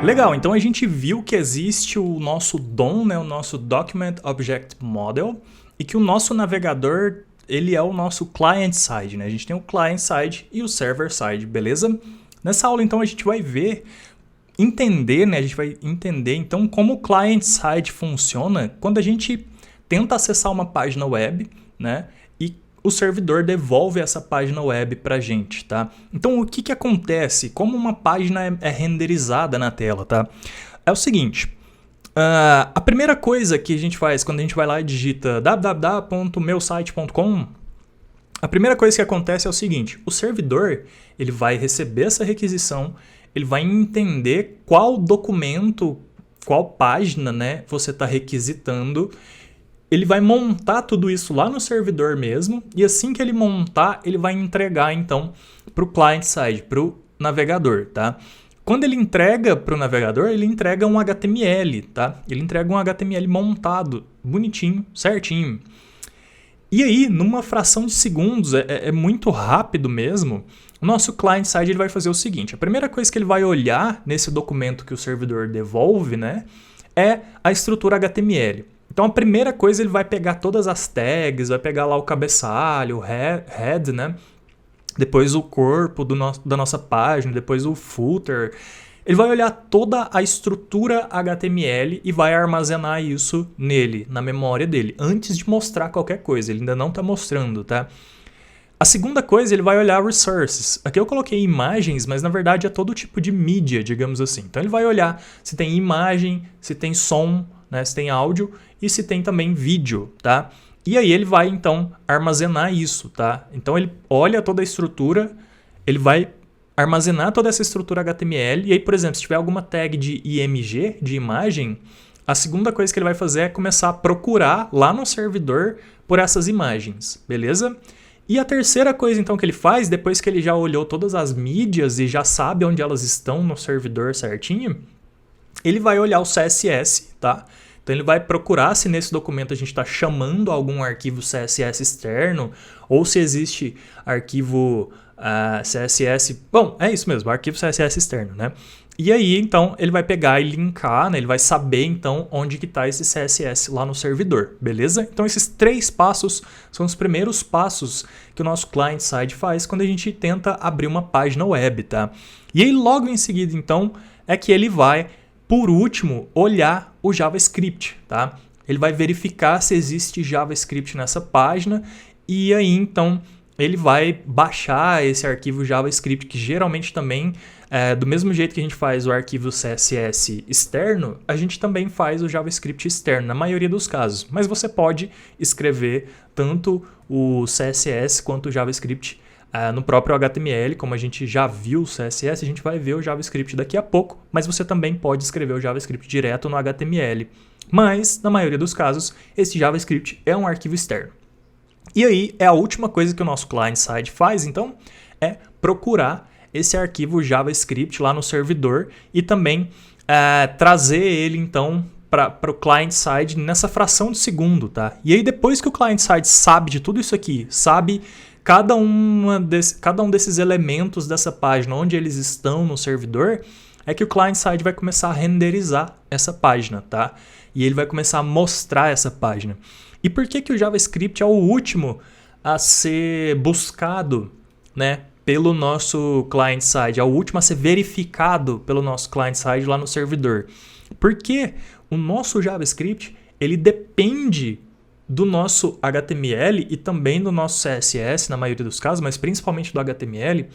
Legal, então a gente viu que existe o nosso DOM, né, o nosso Document Object Model, e que o nosso navegador, ele é o nosso client-side, né? A gente tem o client-side e o server-side, beleza? Nessa aula, então, a gente vai entender, né? A gente vai entender, então, como o client-side funciona quando a gente tenta acessar uma página web, né? E o servidor devolve essa página web pra gente, tá? Então, o que acontece? Como uma página é renderizada na tela, tá? É o seguinte, a primeira coisa que a gente faz quando a gente vai lá e digita www.meusite.com, a primeira coisa que acontece é o seguinte, o servidor ele vai receber essa requisição, ele vai entender qual documento, qual página, né, você está requisitando. Ele vai montar tudo isso lá no servidor mesmo, e assim que ele montar, ele vai entregar então para o client-side, para o navegador, tá? Quando ele entrega para o navegador, ele entrega um HTML, tá? Ele entrega um HTML montado, bonitinho, certinho. E aí, numa fração de segundos, é muito rápido mesmo, o nosso client-side ele vai fazer o seguinte, a primeira coisa que ele vai olhar nesse documento que o servidor devolve, né, é a estrutura HTML. Então a primeira coisa ele vai pegar todas as tags, vai pegar lá o cabeçalho, o head, né? Depois o corpo da nossa página, depois o footer. Ele vai olhar toda a estrutura HTML e vai armazenar isso nele, na memória dele, antes de mostrar qualquer coisa. Ele ainda não está mostrando, tá? A segunda coisa, ele vai olhar resources. Aqui eu coloquei imagens, mas na verdade é todo tipo de mídia, digamos assim. Então ele vai olhar se tem imagem, se tem som, né, se tem áudio e se tem também vídeo, tá? E aí ele vai então armazenar isso, tá? Então ele olha toda a estrutura, ele vai armazenar toda essa estrutura HTML e aí, por exemplo, se tiver alguma tag de IMG, de imagem, a segunda coisa que ele vai fazer é começar a procurar lá no servidor por essas imagens, beleza? E a terceira coisa então que ele faz, depois que ele já olhou todas as mídias e já sabe onde elas estão no servidor certinho, ele vai olhar o CSS, tá? Então ele vai procurar se nesse documento a gente está chamando algum arquivo CSS externo ou se existe arquivo CSS... Bom, é isso mesmo, arquivo CSS externo, né? E aí, então, ele vai pegar e linkar, né? Ele vai saber, então, onde que está esse CSS lá no servidor, beleza? Então esses 3 passos são os primeiros passos que o nosso client-side faz quando a gente tenta abrir uma página web, tá? E aí logo em seguida, então, é que ele vai... Por último, olhar o JavaScript, tá? Ele vai verificar se existe JavaScript nessa página e aí então ele vai baixar esse arquivo JavaScript que geralmente também, do mesmo jeito que a gente faz o arquivo CSS externo, a gente também faz o JavaScript externo, na maioria dos casos. Mas você pode escrever tanto o CSS quanto o JavaScript no próprio HTML, como a gente já viu o CSS, a gente vai ver o JavaScript daqui a pouco, mas você também pode escrever o JavaScript direto no HTML. Mas, na maioria dos casos, esse JavaScript é um arquivo externo. E aí, é a última coisa que o nosso client-side faz, então, é procurar esse arquivo JavaScript lá no servidor e também trazer ele, então, para o client-side nessa fração de segundo, tá? E aí, depois que o client-side sabe de tudo isso aqui, sabe... Cada um desses elementos dessa página, onde eles estão no servidor, é que o client-side vai começar a renderizar essa página, tá? E ele vai começar a mostrar essa página. E por que o JavaScript é o último a ser buscado, né, pelo nosso client-side? É o último a ser verificado pelo nosso client-side lá no servidor. Porque o nosso JavaScript, ele depende do nosso HTML e também do nosso CSS, na maioria dos casos, mas principalmente do HTML,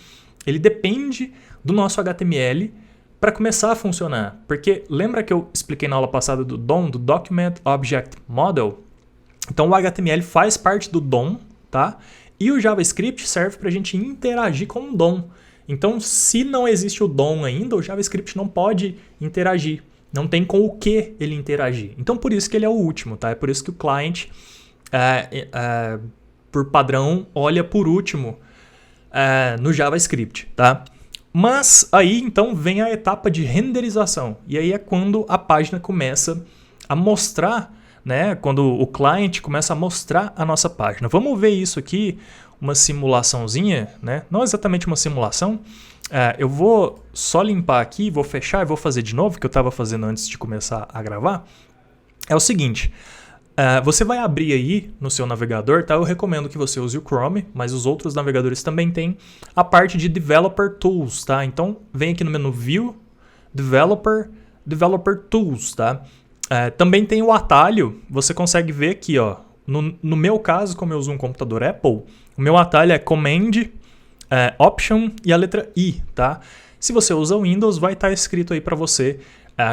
ele depende do nosso HTML para começar a funcionar. Porque lembra que eu expliquei na aula passada do DOM, do Document Object Model? Então o HTML faz parte do DOM, tá? E o JavaScript serve para a gente interagir com o DOM. Então se não existe o DOM ainda, o JavaScript não pode interagir. Não tem com o que ele interagir. Então, por isso que ele é o último, tá? É por isso que o client, por padrão, olha por último no JavaScript, tá? Mas aí, então, vem a etapa de renderização. E aí é quando a página começa a mostrar, né? Quando o client começa a mostrar a nossa página. Vamos ver isso aqui, uma simulaçãozinha, né? Não exatamente uma simulação, Eu vou só limpar aqui, vou fechar e vou fazer de novo, que eu estava fazendo antes de começar a gravar. É o seguinte, você vai abrir aí no seu navegador, tá? Eu recomendo que você use o Chrome, mas os outros navegadores também têm a parte de Developer Tools, tá? Então, vem aqui no menu View, Developer Tools, tá? Também tem o atalho, você consegue ver aqui, ó. No meu caso, como eu uso um computador Apple, o meu atalho é Command, Option e a letra I, tá? Se você usa o Windows, vai estar escrito aí para você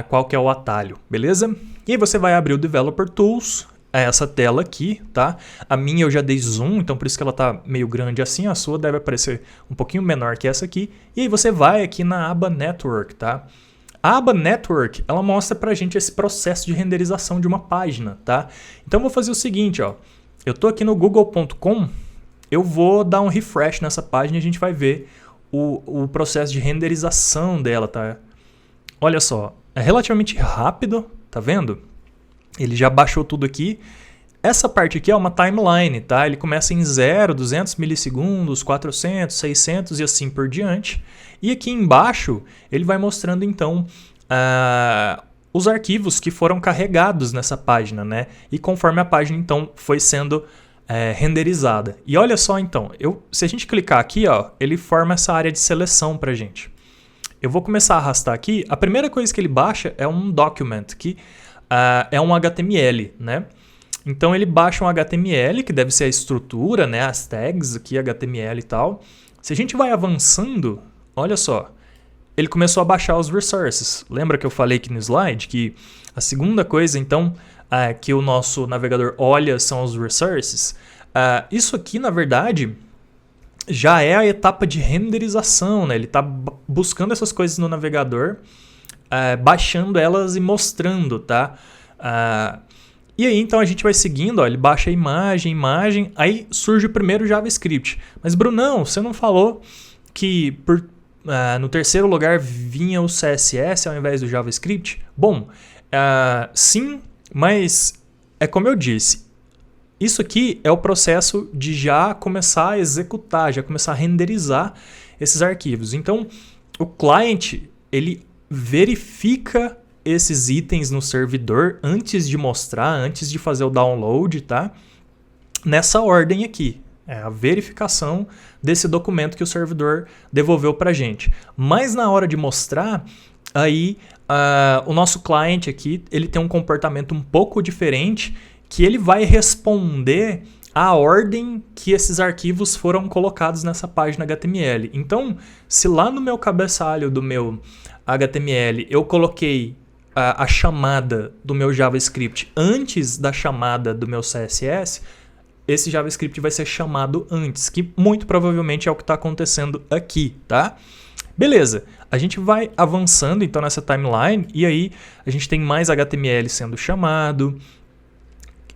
qual que é o atalho, beleza? E aí você vai abrir o Developer Tools, essa tela aqui, tá? A minha eu já dei zoom, então por isso que ela tá meio grande assim, a sua deve aparecer um pouquinho menor que essa aqui. E aí você vai aqui na aba Network, tá? A aba Network, ela mostra pra gente esse processo de renderização de uma página, tá? Então eu vou fazer o seguinte, ó. Eu tô aqui no google.com, eu vou dar um refresh nessa página e a gente vai ver o processo de renderização dela, tá? Olha só, é relativamente rápido, tá vendo? Ele já baixou tudo aqui. Essa parte aqui é uma timeline, tá? Ele começa em 0, 200 milissegundos, 400, 600 e assim por diante. E aqui embaixo ele vai mostrando então os arquivos que foram carregados nessa página, né? E conforme a página então foi sendo renderizada. E olha só então, se a gente clicar aqui, ó, ele forma essa área de seleção pra gente. Eu vou começar a arrastar aqui. A primeira coisa que ele baixa é um document, que é um HTML, né? Então ele baixa um HTML, que deve ser a estrutura, né? As tags aqui, HTML e tal. Se a gente vai avançando, olha só, ele começou a baixar os resources. Lembra que eu falei aqui no slide que a segunda coisa, então, que o nosso navegador olha são os resources? Isso aqui, na verdade, já é a etapa de renderização, né? Ele está buscando essas coisas no navegador, baixando elas e mostrando, tá? E aí, então, a gente vai seguindo, ó, ele baixa a imagem, aí surge o primeiro JavaScript. Mas, Brunão, você não falou que no terceiro lugar vinha o CSS ao invés do JavaScript? Bom, sim, mas é como eu disse, isso aqui é o processo de já começar a executar, já começar a renderizar esses arquivos. Então, o cliente, ele verifica esses itens no servidor antes de mostrar, antes de fazer o download, tá? Nessa ordem aqui. É a verificação desse documento que o servidor devolveu para a gente. Mas na hora de mostrar, aí o nosso cliente aqui, ele tem um comportamento um pouco diferente, que ele vai responder a ordem que esses arquivos foram colocados nessa página HTML. Então, se lá no meu cabeçalho do meu HTML eu coloquei a chamada do meu JavaScript antes da chamada do meu CSS, esse JavaScript vai ser chamado antes, que muito provavelmente é o que está acontecendo aqui, tá? Beleza, a gente vai avançando então nessa timeline e aí a gente tem mais HTML sendo chamado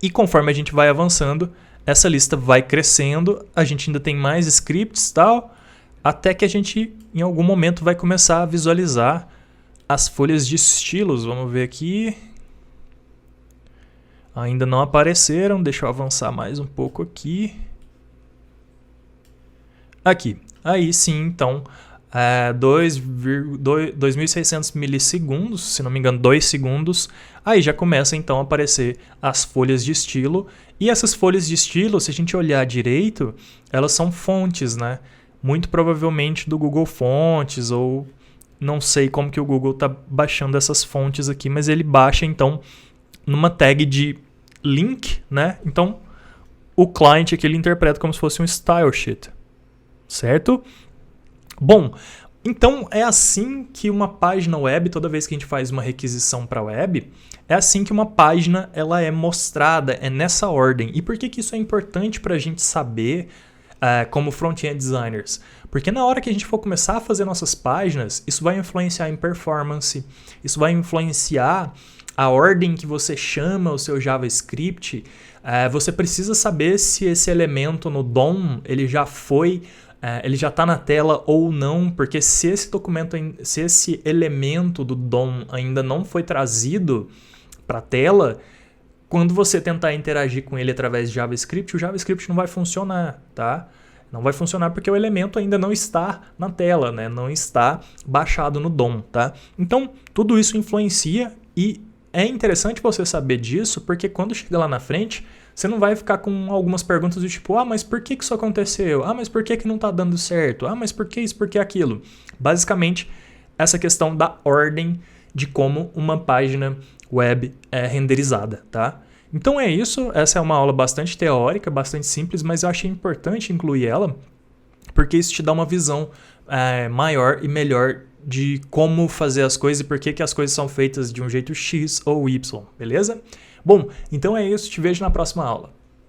e conforme a gente vai avançando, essa lista vai crescendo, a gente ainda tem mais scripts e tal, até que a gente em algum momento vai começar a visualizar as folhas de estilos. Vamos ver aqui. Ainda não apareceram, deixa eu avançar mais um pouco aqui. Aqui, aí sim, então, 2.600 milissegundos, se não me engano 2 segundos, aí já começa então a aparecer as folhas de estilo. E essas folhas de estilo, se a gente olhar direito, elas são fontes, né? Muito provavelmente do Google Fontes, ou não sei como que o Google está baixando essas fontes aqui, mas ele baixa então numa tag de link, né? Então, o client aqui ele interpreta como se fosse um style sheet, certo? Bom, então é assim que uma página web, toda vez que a gente faz uma requisição para a web, é assim que uma página ela é mostrada, é nessa ordem. E por que isso é importante para a gente saber como front-end designers? Porque na hora que a gente for começar a fazer nossas páginas, isso vai influenciar em performance, isso vai influenciar a ordem que você chama o seu JavaScript. Você precisa saber se esse elemento no DOM ele já foi, ele já está na tela ou não, porque se esse elemento do DOM ainda não foi trazido para a tela, quando você tentar interagir com ele através de JavaScript, o JavaScript não vai funcionar, tá? Não vai funcionar porque o elemento ainda não está na tela, né? Não está baixado no DOM, tá? Então, tudo isso influencia e é interessante você saber disso, porque quando chega lá na frente, você não vai ficar com algumas perguntas do tipo, mas por que isso aconteceu? Mas por que não está dando certo? Mas por que isso, por que aquilo? Basicamente, essa questão da ordem de como uma página web é renderizada, tá? Então é isso, essa é uma aula bastante teórica, bastante simples, mas eu achei importante incluir ela, porque isso te dá uma visão maior e melhor de como fazer as coisas e por que as coisas são feitas de um jeito X ou Y, beleza? Bom, então é isso, te vejo na próxima aula.